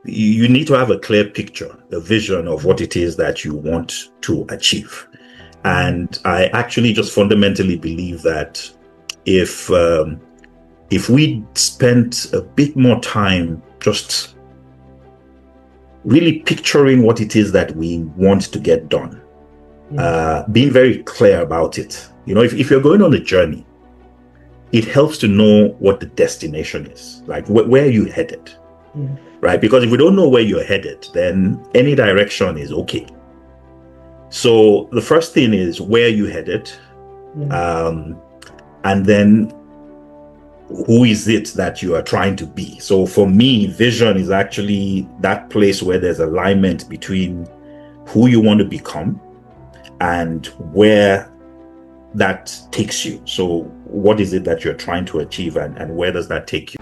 you need to have a clear picture, a vision of what it is that you want to achieve. And I actually just fundamentally believe that if we spent a bit more time just really picturing what it is that we want to get done, being very clear about it. If you're going on a journey, it helps to know what the destination is, like where are you headed, right? Because if we don't know where you're headed, then any direction is okay. So the first thing is where you headed, and then who is it that you are trying to be? So for me, vision is actually that place where there's alignment between who you want to become and where that takes you. So what is it that you're trying to achieve, and where does that take you?